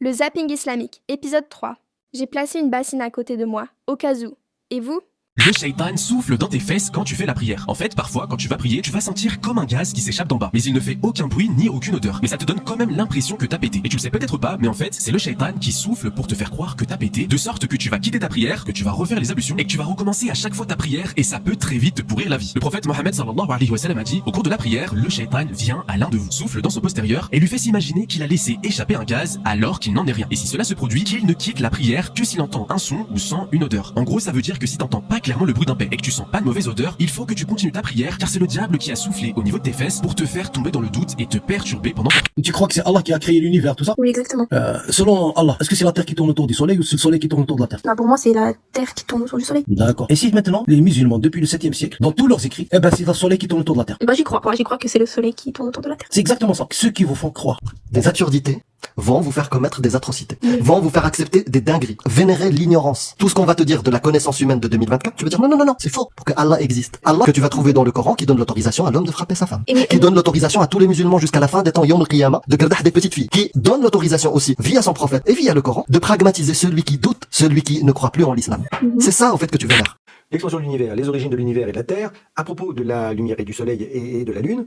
Le zapping islamique, épisode 3. J'ai placé une bassine à côté de moi, au cas où. Et vous? Le shaitan souffle dans tes fesses quand tu fais la prière. En fait, parfois, quand tu vas prier, tu vas sentir comme un gaz qui s'échappe d'en bas. Mais il ne fait aucun bruit ni aucune odeur. Mais ça te donne quand même l'impression que t'as pété. Et tu le sais peut-être pas, mais en fait, c'est le shaitan qui souffle pour te faire croire que t'as pété, de sorte que tu vas quitter ta prière, que tu vas refaire les ablutions et que tu vas recommencer à chaque fois ta prière et ça peut très vite te pourrir la vie. Le prophète Mohammed sallallahu alayhi wa sallam a dit, au cours de la prière, le shaitan vient à l'un de vous, souffle dans son postérieur et lui fait s'imaginer qu'il a laissé échapper un gaz alors qu'il n'en est rien. Et si cela se produit, qu'il ne quitte la prière que s'il entend un son ou sent une odeur. En gros, ça veut dire que si t'entends pas clairement le bruit d'un pet et que tu sens pas de mauvaise odeur, il faut que tu continues ta prière car c'est le diable qui a soufflé au niveau de tes fesses pour te faire tomber dans le doute et te perturber pendant ta... Tu crois que c'est Allah qui a créé l'univers, tout ça? Oui, exactement. Selon Allah, est-ce que c'est la Terre qui tourne autour du Soleil ou c'est le Soleil qui tourne autour de la Terre? Bah, pour moi, c'est la Terre qui tourne autour du Soleil. D'accord. Et si maintenant, les musulmans, depuis le 7e siècle, dans tous leurs écrits, c'est le Soleil qui tourne autour de la Terre? Bah, j'y crois. Moi, j'y crois que c'est le Soleil qui tourne autour de la Terre. C'est exactement ça. Ceux qui vous font croire des absurdités vont vous faire commettre des atrocités, vont vous faire accepter des dingueries, vénérer l'ignorance. Tout ce qu'on va te dire de la connaissance humaine de 2024, tu vas dire non, c'est faux, pour que Allah existe. Allah que tu vas trouver dans le Coran qui donne l'autorisation à l'homme de frapper sa femme, qui donne l'autorisation à tous les musulmans jusqu'à la fin des temps Yom al-Qiyamah de garder des petites filles, qui donne l'autorisation aussi via son prophète et via le Coran de pragmatiser celui qui doute, celui qui ne croit plus en l'islam. C'est ça au fait que tu vénères. L'expansion de l'univers, les origines de l'univers et de la Terre, à propos de la lumière et du soleil et de la lune,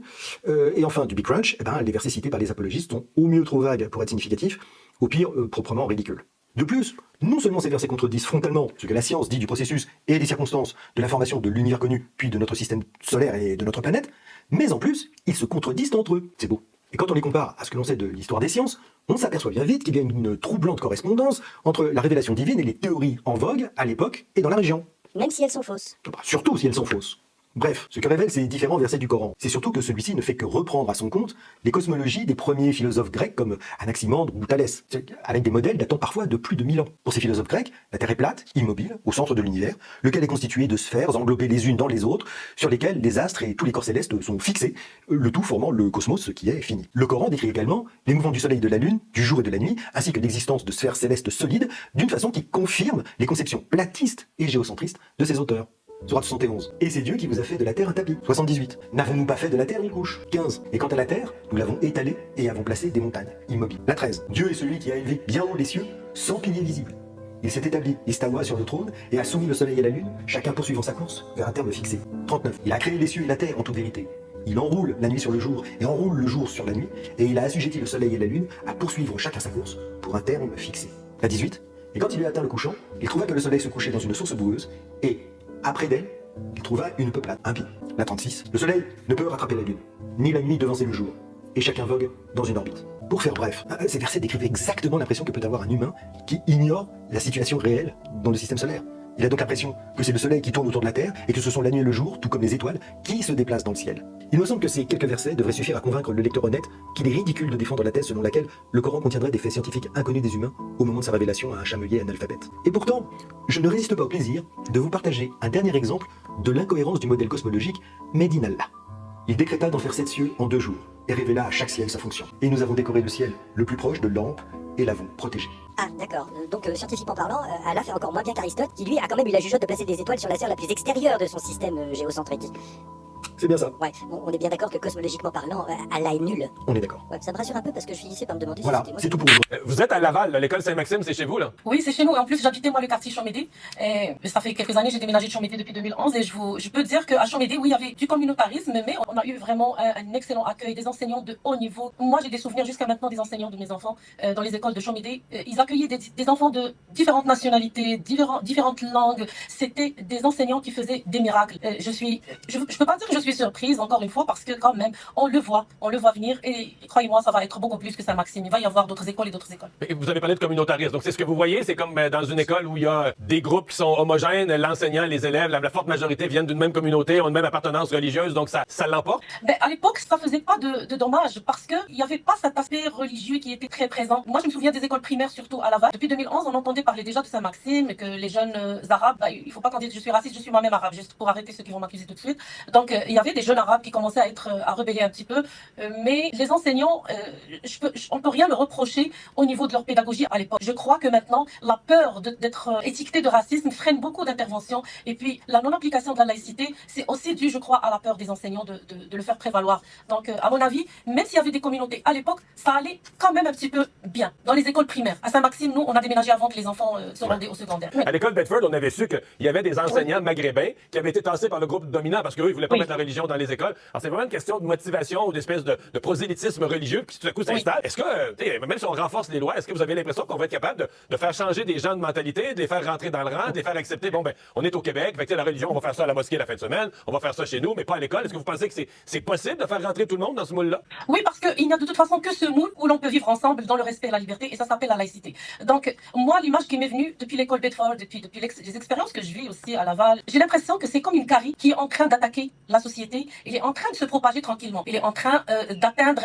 et enfin du Big Crunch, les versets cités par les apologistes sont au mieux trop vagues pour être significatifs, au pire proprement ridicules. De plus, non seulement ces versets contredisent frontalement ce que la science dit du processus et des circonstances de la formation de l'univers connu, puis de notre système solaire et de notre planète, mais en plus, ils se contredisent entre eux. C'est beau. Et quand on les compare à ce que l'on sait de l'histoire des sciences, on s'aperçoit bien vite qu'il y a une troublante correspondance entre la révélation divine et les théories en vogue à l'époque et dans la région. Même si elles sont fausses. Surtout si elles sont fausses. Bref, ce que révèlent ces différents versets du Coran, c'est surtout que celui-ci ne fait que reprendre à son compte les cosmologies des premiers philosophes grecs comme Anaximandre ou Thalès, avec des modèles datant parfois de plus de 1000 ans. Pour ces philosophes grecs, la Terre est plate, immobile, au centre de l'univers, lequel est constitué de sphères englobées les unes dans les autres, sur lesquelles les astres et tous les corps célestes sont fixés, le tout formant le cosmos qui est fini. Le Coran décrit également les mouvements du soleil et de la lune, du jour et de la nuit, ainsi que l'existence de sphères célestes solides, d'une façon qui confirme les conceptions platistes et géocentristes de ses auteurs. Sourate 71. Et c'est Dieu qui vous a fait de la terre un tapis. 78. N'avons-nous pas fait de la terre une couche? 15. Et quant à la terre, nous l'avons étalée et avons placé des montagnes immobiles. La 13. Dieu est celui qui a élevé bien haut les cieux, sans piliers visibles. Il s'est établi, istawa sur le trône, et a soumis le soleil et la lune, chacun poursuivant sa course, vers un terme fixé. 39. Il a créé les cieux et la terre en toute vérité. Il enroule la nuit sur le jour, et enroule le jour sur la nuit, et il a assujetti le soleil et la lune à poursuivre chacun sa course, pour un terme fixé. La 18. Et quand il eut atteint le couchant, il trouva que le soleil se couchait dans une source boueuse, et après d'elle, il trouva une peuplade, un pied. La 36. Le soleil ne peut rattraper la lune, ni la nuit devancer le jour, et chacun vogue dans une orbite. Pour faire bref, ces versets décrivent exactement l'impression que peut avoir un humain qui ignore la situation réelle dans le système solaire. Il a donc l'impression que c'est le soleil qui tourne autour de la Terre et que ce sont la nuit et le jour, tout comme les étoiles, qui se déplacent dans le ciel. Il me semble que ces quelques versets devraient suffire à convaincre le lecteur honnête qu'il est ridicule de défendre la thèse selon laquelle le Coran contiendrait des faits scientifiques inconnus des humains au moment de sa révélation à un chamelier analphabète. Et pourtant, je ne résiste pas au plaisir de vous partager un dernier exemple de l'incohérence du modèle cosmologique made in Allah. Il décréta d'en faire 7 cieux en 2 jours et révéla à chaque ciel sa fonction. Et nous avons décoré le ciel le plus proche de lampes et l'avons protégé. Ah, d'accord. Donc, scientifiquement parlant, Allah fait encore moins bien qu'Aristote, qui lui a quand même eu la jugeote de placer des étoiles sur la sphère la plus extérieure de son système géocentrique. C'est bien ça. Ouais, on est bien d'accord que cosmologiquement parlant, Allah est nul. On est d'accord. Ouais, ça me rassure un peu parce que je finissais par me demander Voilà, si c'était moi. c'est tout pour vous. Vous êtes à Laval, l'école Saint-Maxime, c'est chez vous, là? Oui, c'est chez nous. Et en plus, j'habitais moi le quartier Champmédé. Et ça fait quelques années, j'ai déménagé de Champmédé depuis 2011. Et je peux dire qu'à Champmédé, oui, il y avait du communautarisme, mais on a eu vraiment un excellent accueil, des enseignants de haut niveau. Moi, j'ai des souvenirs jusqu'à maintenant des enseignants de mes enfants dans les écoles de Champmédé. Ils accueillaient des enfants de différentes nationalités, différentes langues. C'était des enseignants qui faisaient des miracles. Je peux pas dire que je suis surprise, encore une fois, parce que quand même, on le voit venir. Et croyez-moi, ça va être beaucoup plus que Saint-Maxime. Il va y avoir d'autres écoles et d'autres écoles. Et vous avez parlé de communautarisme, donc c'est ce que vous voyez, c'est comme dans une école où il y a des groupes qui sont homogènes, l'enseignant, les élèves, la forte majorité viennent d'une même communauté, ont une même appartenance religieuse, donc ça l'emporte? À l'époque, ça faisait pas de dommages parce qu'il n'y avait pas cet aspect religieux qui était très présent. Moi, je me souviens des écoles primaires, surtout à Laval. Depuis 2011, on entendait parler déjà de Saint-Maxime, que les jeunes arabes, il faut pas qu'on dise que je suis raciste, je suis moi-même arabe, juste pour arrêter ceux qui vont m'accuser tout de suite. Donc, il y il y avait des jeunes arabes qui commençaient à rebeller un petit peu, mais les enseignants, on peut rien leur reprocher au niveau de leur pédagogie à l'époque. Je crois que maintenant, la peur d'être étiqueté de racisme freine beaucoup d'interventions. Et puis, la non-application de la laïcité, c'est aussi dû, je crois, à la peur des enseignants de le faire prévaloir. Donc, à mon avis, même s'il y avait des communautés à l'époque, ça allait quand même un petit peu bien. Dans les écoles primaires. À Saint-Maxime, nous, on a déménagé avant que les enfants se rendaient au secondaire. À l'école Bedford, on avait su qu'il y avait des enseignants maghrébins qui avaient été tassés par le groupe dominant parce qu'eux, ils voulaient pas mettre la religion dans les écoles. Alors, c'est vraiment une question de motivation ou d'espèce de prosélytisme religieux qui tout à coup s'installe. Est-ce que, même si on renforce les lois, est-ce que vous avez l'impression qu'on va être capable de faire changer des gens de mentalité, de les faire rentrer dans le rang, de les faire accepter, on est au Québec, fait que la religion, on va faire ça à la mosquée la fin de semaine, on va faire ça chez nous, mais pas à l'école. Est-ce que vous pensez que c'est possible de faire rentrer tout le monde dans ce moule-là? Oui, parce qu'il n'y a de toute façon que ce moule où l'on peut vivre ensemble dans le respect et la liberté, et ça s'appelle la laïcité. Donc, moi, l'image qui m'est venue depuis l'école Bedford, depuis les expériences que je vis aussi à Laval, j'ai l'impression que c'est comme une carie qui est en train d'attaquer la société. Il est en train de se propager tranquillement. Il est en train d'atteindre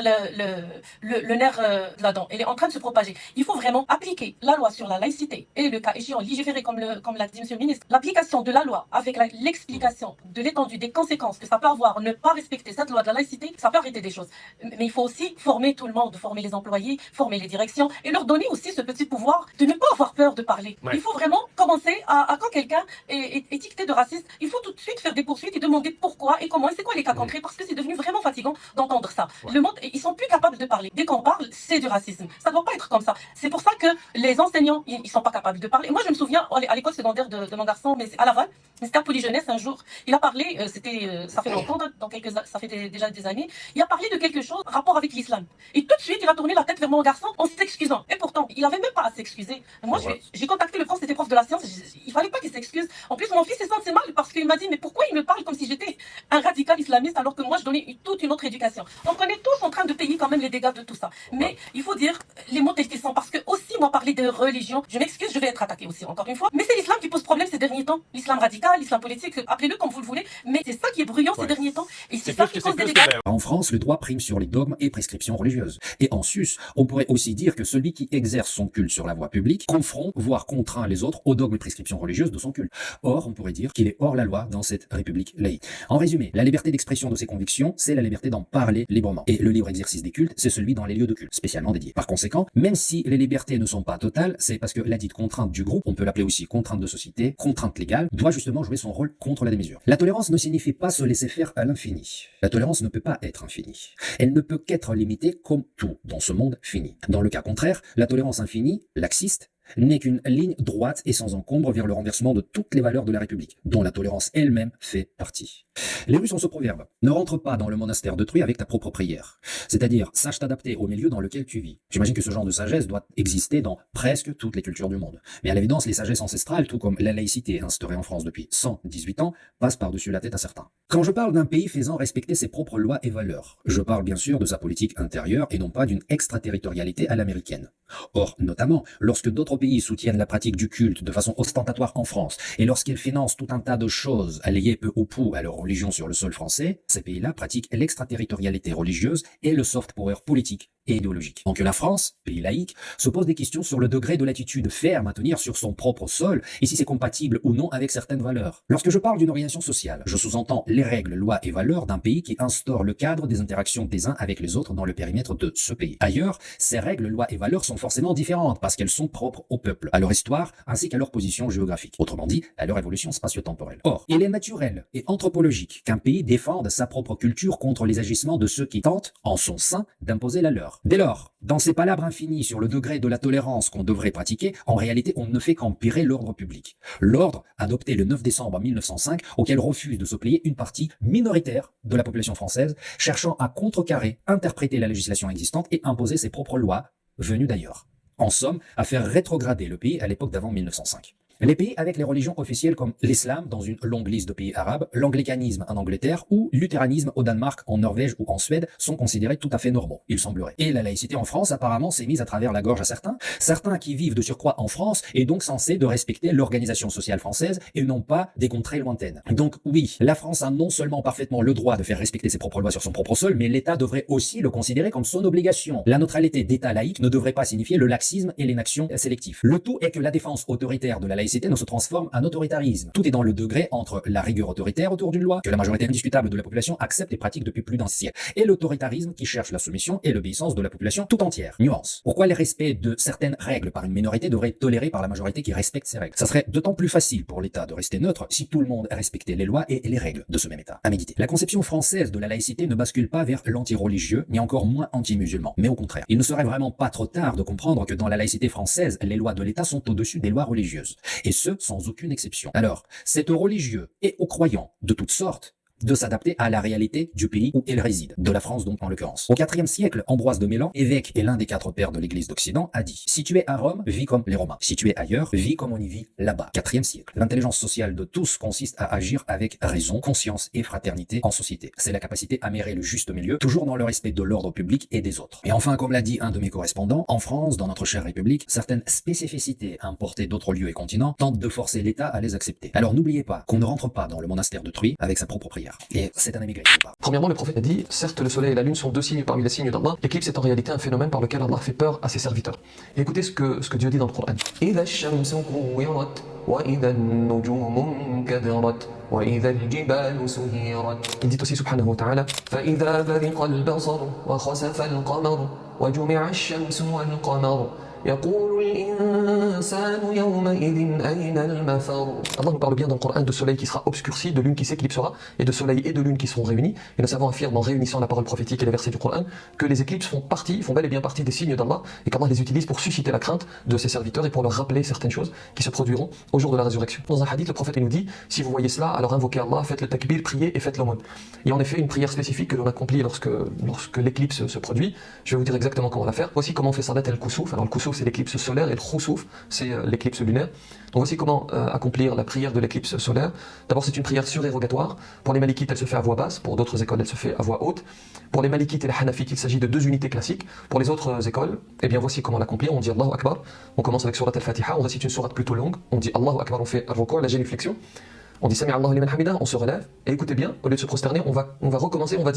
le nerf de la dent. Il est en train de se propager. Il faut vraiment appliquer la loi sur la laïcité et le cas échéant légiférer comme l'a dit Monsieur le ministre. L'application de la loi avec l'explication de l'étendue des conséquences que ça peut avoir, ne pas respecter cette loi de la laïcité, ça peut arrêter des choses. Mais il faut aussi former tout le monde, former les employés, former les directions et leur donner aussi ce petit pouvoir de ne pas avoir peur de parler. Ouais. Il faut vraiment commencer à quand quelqu'un est étiqueté de raciste, il faut tout de suite faire des poursuites et demander pourquoi et comment et c'est quoi les cas concrets parce que c'est devenu vraiment fatigant d'entendre ça. Ouais. Le monde, ils sont plus capables de parler. Dès qu'on parle, c'est du racisme. Ça doit pas être comme ça. C'est pour ça que les enseignants, ils sont pas capables de parler. Moi, je me souviens à l'école secondaire de mon garçon, mais à Laval, Mr. Polyjeunesse, un jour, il a parlé, ça fait longtemps, ça fait déjà des années, il a parlé de quelque chose rapport avec l'islam. Et tout de suite, il a tourné la tête vers mon garçon en s'excusant. Et pourtant, il avait même pas à s'excuser. Moi, j'ai contacté le prof, c'était prof de la science, il fallait pas qu'il s'excuse. En plus, mon fils s'est senti mal parce qu'il m'a dit, mais pourquoi il me parle comme si j'étais un radical islamiste alors que moi, je donnais toute une autre éducation. Donc, on est tous en train de payer quand même les dégâts de tout ça. Mais il faut dire les mots tels qu'ils sont parce que aussi, moi, parler de religion, je m'excuse, je vais être attaqué aussi, encore une fois. Mais c'est l'islam qui pose problème ces derniers temps. L'islam radical, l'islam politique, appelez-le comme vous le voulez. Mais c'est ça qui est bruyant ces derniers temps. Et c'est ça qui cause des dégâts. En France, le droit prime sur les dogmes et prescriptions religieuses. Et en sus, on pourrait aussi dire que celui qui exerce son culte sur la voie publique confronte, voire contraint les autres aux dogmes et prescriptions religieuses de son culte. Or, on pourrait dire qu'il est hors la loi dans cette république laïque. En résumé, la liberté d'expression de ses convictions, c'est la liberté d'en parler librement. Et le libre exercice des cultes, c'est celui dans les lieux de culte, spécialement dédiés. Par conséquent, même si les libertés ne sont pas totales, c'est parce que la dite contrainte du groupe, on peut l'appeler aussi contrainte de société, contrainte légale, doit justement jouer son rôle contre la démesure. La tolérance ne signifie pas se laisser faire à l'infini. La tolérance ne peut pas être infinie. Elle ne peut qu'être limitée comme tout dans ce monde fini. Dans le cas contraire, la tolérance infinie, laxiste, n'est qu'une ligne droite et sans encombre vers le renversement de toutes les valeurs de la République, dont la tolérance elle-même fait partie. Les Russes ont ce proverbe: ne rentre pas dans le monastère d'autrui avec ta propre prière. C'est-à-dire, sache t'adapter au milieu dans lequel tu vis. J'imagine que ce genre de sagesse doit exister dans presque toutes les cultures du monde. Mais à l'évidence, les sagesses ancestrales, tout comme la laïcité instaurée en France depuis 118 ans, passent par-dessus la tête à certains. Quand je parle d'un pays faisant respecter ses propres lois et valeurs, je parle bien sûr de sa politique intérieure et non pas d'une extraterritorialité à l'américaine. Or, notamment, lorsque d'autres pays soutiennent la pratique du culte de façon ostentatoire en France, et lorsqu'ils financent tout un tas de choses liées peu ou prou à leur religion sur le sol français, ces pays-là pratiquent l'extraterritorialité religieuse et le soft power politique et idéologique. Donc la France, pays laïque, se pose des questions sur le degré de l'attitude ferme à tenir sur son propre sol et si c'est compatible ou non avec certaines valeurs. Lorsque je parle d'une organisation sociale, je sous-entends les règles, lois et valeurs d'un pays qui instaure le cadre des interactions des uns avec les autres dans le périmètre de ce pays. Ailleurs, ces règles, lois et valeurs sont forcément différentes parce qu'elles sont propres au peuple, à leur histoire ainsi qu'à leur position géographique. Autrement dit, à leur évolution spatio-temporelle. Or, il est naturel et anthropologique qu'un pays défende sa propre culture contre les agissements de ceux qui tentent, en son sein, d'imposer la leur. Dès lors, dans ces palabres infinies sur le degré de la tolérance qu'on devrait pratiquer, en réalité, on ne fait qu'empirer l'ordre public. L'ordre, adopté le 9 décembre 1905, auquel refuse de se plier une partie minoritaire de la population française, cherchant à contrecarrer, interpréter la législation existante et imposer ses propres lois, venues d'ailleurs. En somme, à faire rétrograder le pays à l'époque d'avant 1905. Les pays avec les religions officielles comme l'islam dans une longue liste de pays arabes, l'anglicanisme en Angleterre ou luthéranisme au Danemark, en Norvège ou en Suède sont considérés tout à fait normaux, il semblerait. Et la laïcité en France apparemment s'est mise à travers la gorge à certains qui vivent de surcroît en France et donc censés de respecter l'organisation sociale française et non pas des contrées lointaines. Donc oui, la France a non seulement parfaitement le droit de faire respecter ses propres lois sur son propre sol, mais l'État devrait aussi le considérer comme son obligation. La neutralité d'État laïque ne devrait pas signifier le laxisme et l'inaction sélective. Le tout est que la défense autoritaire de la laïcité laïcité ne se transforme en autoritarisme. Tout est dans le degré entre la rigueur autoritaire autour d'une loi, que la majorité indiscutable de la population accepte et pratique depuis plus d'un siècle, et l'autoritarisme qui cherche la soumission et l'obéissance de la population tout entière. Nuance. Pourquoi le respect de certaines règles par une minorité devrait être toléré par la majorité qui respecte ces règles? Ça serait d'autant plus facile pour l'État de rester neutre si tout le monde respectait les lois et les règles de ce même État. À méditer. La conception française de la laïcité ne bascule pas vers l'anti-religieux, ni encore moins anti-musulman, mais au contraire. Il ne serait vraiment pas trop tard de comprendre que dans la laïcité française, les lois de l'État sont au-dessus des lois religieuses, et ce, sans aucune exception. Alors, c'est aux religieux et aux croyants de toutes sortes de s'adapter à la réalité du pays où il réside, de la France donc en l'occurrence. Au IVe siècle, Ambroise de Mélan, évêque et l'un des 4 pères de l'Église d'Occident, a dit: si tu es à Rome, vis comme les Romains. Si tu es ailleurs, vis comme on y vit là-bas. IVe siècle. L'intelligence sociale de tous consiste à agir avec raison, conscience et fraternité en société. C'est la capacité à mérer le juste milieu, toujours dans le respect de l'ordre public et des autres. Et enfin, comme l'a dit un de mes correspondants, en France, dans notre chère République, certaines spécificités importées d'autres lieux et continents tentent de forcer l'État à les accepter. Alors n'oubliez pas qu'on ne rentre pas dans le monastère d'autrui avec sa propre prière. Et c'est un émigré. Premièrement, le prophète a dit: certes, le soleil et la lune sont 2 signes parmi les signes d'Allah. L'éclipse est en réalité un phénomène par lequel Allah fait peur à ses serviteurs. Et écoutez ce que Dieu dit dans le Coran. Il dit aussi subhanahu wa ta'ala: فإذا برق البصر وخسف القمر وجمع الشمس والقمر يقول الإنسان يومئذ أين المفر. Allah nous parle bien dans le Coran de soleil qui sera obscurci, de lune qui s'éclipsera, et de soleil et de lune qui seront réunis. Et nos savants affirment en réunissant la parole prophétique et les versets du Coran que les éclipses font bel et bien partie des signes d'Allah, et qu'Allah les utilise pour susciter la crainte de ses serviteurs et pour leur rappeler certaines choses qui se produiront au jour de la résurrection. Dans un hadith, le prophète nous dit: si vous voyez cela, alors invoquez Allah, faites le takbir, priez et faites l'aumône. Il y a en effet une prière spécifique que l'on accomplit lorsque l'éclipse se produit. Je vais vous dire exactement comment la faire. Voici comment on fait salat al-kusuf. Alors le kusuf, c'est l'éclipse solaire, et le khusuf, c'est l'éclipse lunaire. Donc voici comment accomplir la prière de l'éclipse solaire. D'abord, c'est une prière surérogatoire. Pour les malikites, elle se fait à voix basse. Pour d'autres écoles, elle se fait à voix haute. Pour les malikites et les hanafites, il s'agit de 2 unités classiques. Pour les autres écoles, eh bien voici comment l'accomplir. On dit Allahu Akbar. On commence avec surat al-Fatiha. On récite une sourate plutôt longue. On dit Allahu Akbar. On fait al-ruku', la génuflexion. On dit Sami Allahu liman hamida, on se relève, et écoutez bien, au lieu de se prosterner, on va recommencer, on va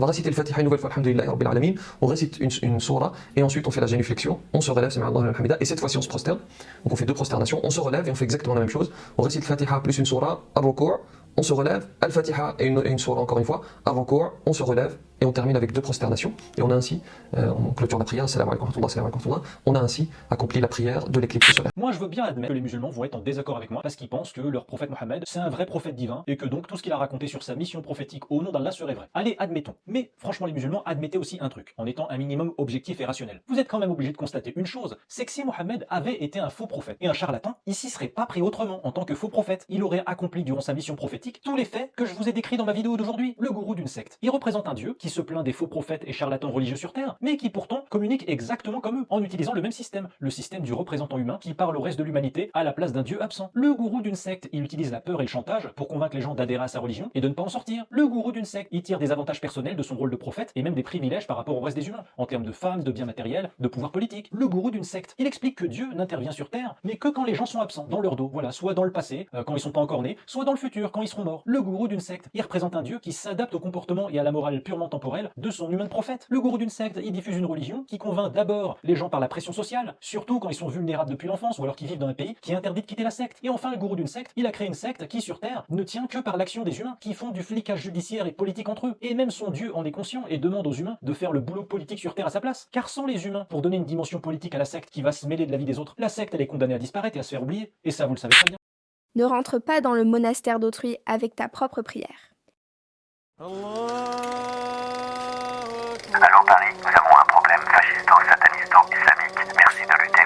réciter le Fatiha une nouvelle fois, alhamdulillahi rabbil alamin, on récite une sourate, et ensuite on fait la génuflexion, on se relève, Sami Allahu liman hamida, et cette fois-ci on se prosterne, donc on fait 2 prosternations, on se relève et on fait exactement la même chose, on récite le Fatiha plus une sourate, al-ruku', on se relève, al-Fatiha et une sourate encore une fois, al-ruku', on se relève, et on termine avec 2 prosternations, et on a ainsi, on clôture la prière, salam alaykum wa rahmatullah, salam alaykum wa rahmatullah, on a ainsi accompli la prière de l'éclipse solaire. Moi je veux bien admettre que les musulmans vont être en désaccord avec moi parce qu'ils pensent que leur prophète Mohammed c'est un vrai prophète divin et que donc tout ce qu'il a raconté sur sa mission prophétique au nom d'Allah serait vrai. Allez, admettons. Mais franchement les musulmans, admettez aussi un truc, en étant un minimum objectif et rationnel. Vous êtes quand même obligé de constater une chose, c'est que si Mohammed avait été un faux prophète et un charlatan, il s'y serait pas pris autrement en tant que faux prophète. Il aurait accompli durant sa mission prophétique tous les faits que je vous ai décrits dans ma vidéo d'aujourd'hui. Le gourou d'une secte. Il représente un dieu qui se plaint des faux prophètes et charlatans religieux sur Terre, mais qui pourtant communique exactement comme eux, en utilisant le même système, le système du représentant humain qui parle au reste de l'humanité à la place d'un dieu absent. Le gourou d'une secte, il utilise la peur et le chantage pour convaincre les gens d'adhérer à sa religion et de ne pas en sortir. Le gourou d'une secte, il tire des avantages personnels de son rôle de prophète et même des privilèges par rapport au reste des humains, en termes de femmes, de biens matériels, de pouvoir politique. Le gourou d'une secte, il explique que Dieu n'intervient sur Terre, mais que quand les gens sont absents, dans leur dos, voilà, soit dans le passé, quand ils sont pas encore nés, soit dans le futur, quand ils seront morts. Le gourou d'une secte, il représente un dieu qui s'adapte au comportement et à la morale purement temporelle de son humain de prophète. Le gourou d'une secte, il diffuse une religion qui convainc d'abord les gens par la pression sociale, surtout quand ils sont vulnérables depuis l'enfance ou alors qu'ils vivent dans un pays qui interdit de quitter la secte. Et enfin, le gourou d'une secte, il a créé une secte qui sur Terre ne tient que par l'action des humains, qui font du flicage judiciaire et politique entre eux. Et même son dieu en est conscient et demande aux humains de faire le boulot politique sur Terre à sa place. Car sans les humains, pour donner une dimension politique à la secte qui va se mêler de la vie des autres, la secte elle est condamnée à disparaître et à se faire oublier. Et ça vous le savez très bien. Ne rentre pas dans le monastère d'autrui avec ta propre prière. Allô Paris, nous avons un problème fascistant-sataniste islamique. Merci de lutter